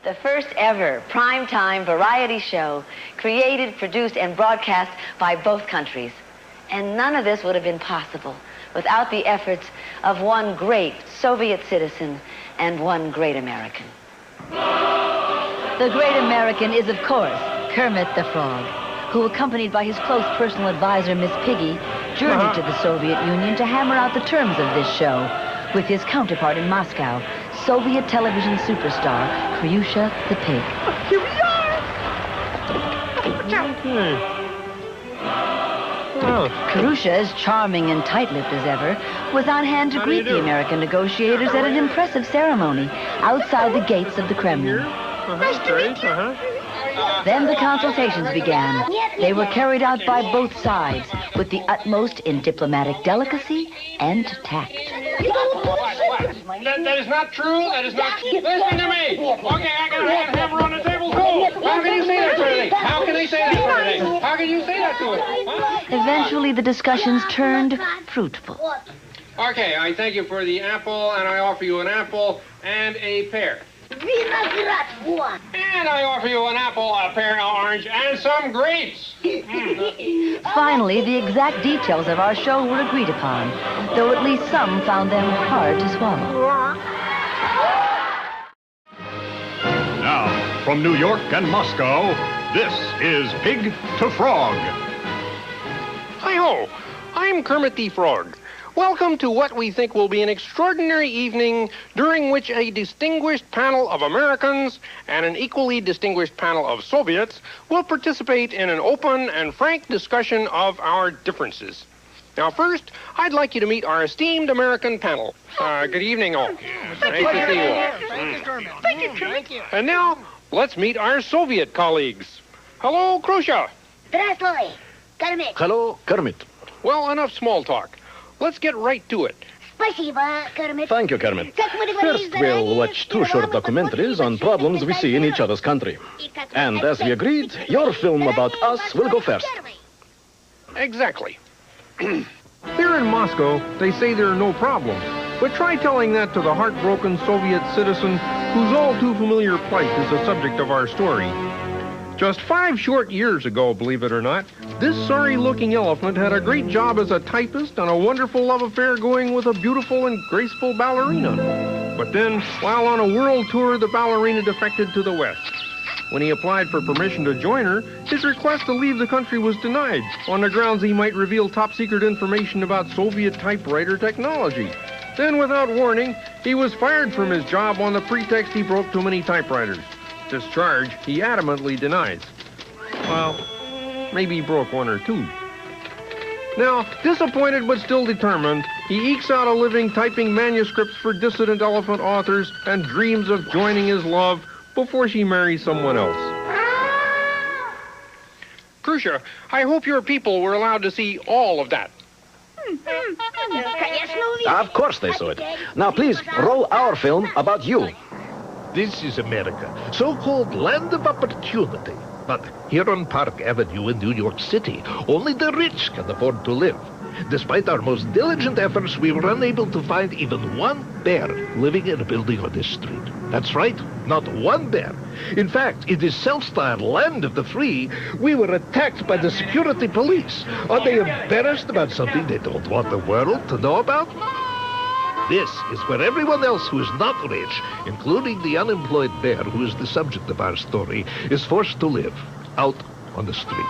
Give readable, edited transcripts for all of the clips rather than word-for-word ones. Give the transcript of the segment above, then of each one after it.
The first ever primetime variety show created, produced, and broadcast by both countries. And none of this would have been possible without the efforts of one great Soviet citizen and one great American. The great American is, of course, Kermit the Frog, who, accompanied by his close personal advisor, Miss Piggy, journeyed to the Soviet Union to hammer out the terms of this show with his counterpart in Moscow, Soviet television superstar, Kryusha the Pig. Here we are! Well, Kryusha, as charming and tight-lipped as ever, was on hand to greet the American negotiators at an impressive ceremony outside the gates of the Kremlin. Nice to meet you. Then the consultations began. They were carried out by both sides with the utmost in diplomatic delicacy and tact. That is not true. That is not true. Listen to me. Okay, I got a hammer on the table, too. How can you say that sort of thing? How can they say that sort of thing? How can you say that to it? Huh? Eventually, the discussions turned fruitful. Okay, I thank you for the apple, and I offer you an apple and a pear. And I offer you an apple, a pear, an orange, and some grapes. Finally, the exact details of our show were agreed upon, though at least some found them hard to swallow. Now, from New York and Moscow, this is Pig to Frog. Hi-ho, I'm Kermit the Frog. Welcome to what we think will be an extraordinary evening during which a distinguished panel of Americans and an equally distinguished panel of Soviets will participate in an open and frank discussion of our differences. Now, first, I'd like you to meet our esteemed American panel. Good evening, all. Nice to see you all. Thank you. And now, let's meet our Soviet colleagues. Hello, Kryusha. Здравствуй, Kermit. hello, Kermit. Well, enough small talk. Let's get right to it. Спасибо, Kermit. Thank you, Kermit. Как мы договорились First, we'll заранее, watch two short documentaries on problems we see in each other's country. And as we agreed, your film about us will go first. Exactly. Here in Moscow, they say there are no problems. But try telling that to the heartbroken Soviet citizen whose all too familiar plight is the subject of our story. Just 5 short years ago, believe it or not, this sorry-looking elephant had a great job as a typist and a wonderful love affair going with a beautiful and graceful ballerina. But then, while on a world tour, the ballerina defected to the West. When he applied for permission to join her, his request to leave the country was denied on the grounds he might reveal top-secret information about Soviet typewriter technology. Then, without warning, he was fired from his job on the pretext he broke too many typewriters. This charge he adamantly denies. Well, maybe he broke one or two. Now, disappointed but still determined, he ekes out a living typing manuscripts for dissident elephant authors and dreams of joining his love before she marries someone else. Kryusha, I hope your people were allowed to see all of that. Of course they saw it. Now, please, roll our film about you. This is America, so-called land of opportunity. But here on Park Avenue in New York City, only the rich can afford to live. Despite our most diligent efforts, we were unable to find even one bear living in a building on this street. That's right, not one bear. In fact, in this self-styled land of the free, we were attacked by the security police. Are they embarrassed about something they don't want the world to know about? This is where everyone else who is not rich, including the unemployed bear who is the subject of our story, is forced to live out on the street.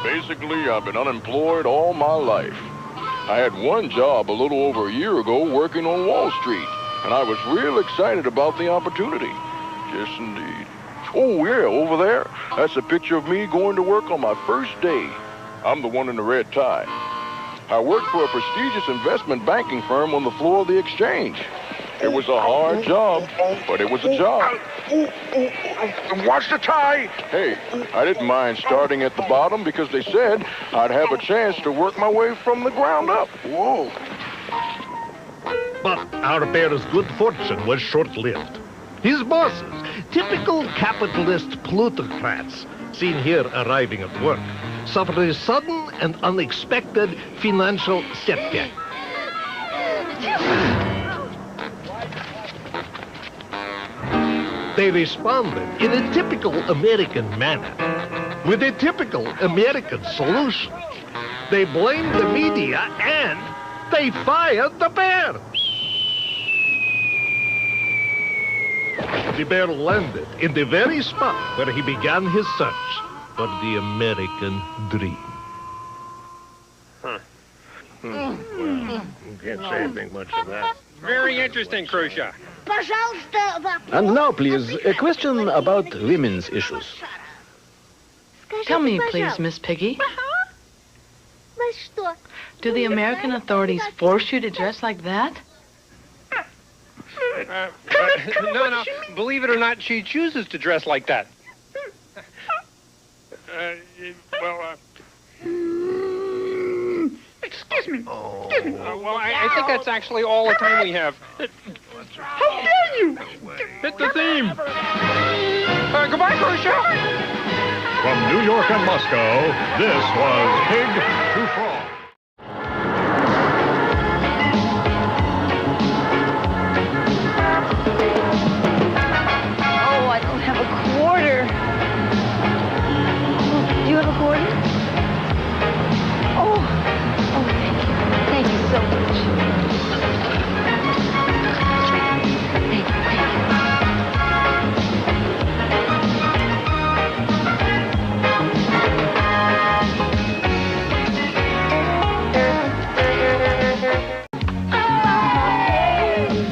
Basically, I've been unemployed all my life. I had one job a little over a year ago working on Wall Street, and I was real excited about the opportunity. Yes, indeed. Oh, yeah, over there. That's a picture of me going to work on my first day. I'm the one in the red tie. I worked for a prestigious investment banking firm on the floor of the exchange. It was a hard job, but it was a job. Watch the tie! Hey, I didn't mind starting at the bottom because they said I'd have a chance to work my way from the ground up. Whoa. But our bear's good fortune was short-lived. His bosses, typical capitalist plutocrats, seen here arriving at work, suffered a sudden and unexpected financial setback. They responded in a typical American manner, with a typical American solution. They blamed the media and they fired the bear. The bear landed in the very spot where he began his search for the American dream. Well, you can't say anything much of that. Very interesting, Khrushchev. And now, please, a question about women's issues. Tell me, please, Miss Piggy. Do the American authorities force you to dress like that? No. Believe it or not, she chooses to dress like that. Excuse me. Well, I think that's actually all the time we have. How dare you? Hit the theme. Goodbye, Khrushchev. From New York and Moscow, this was Pig to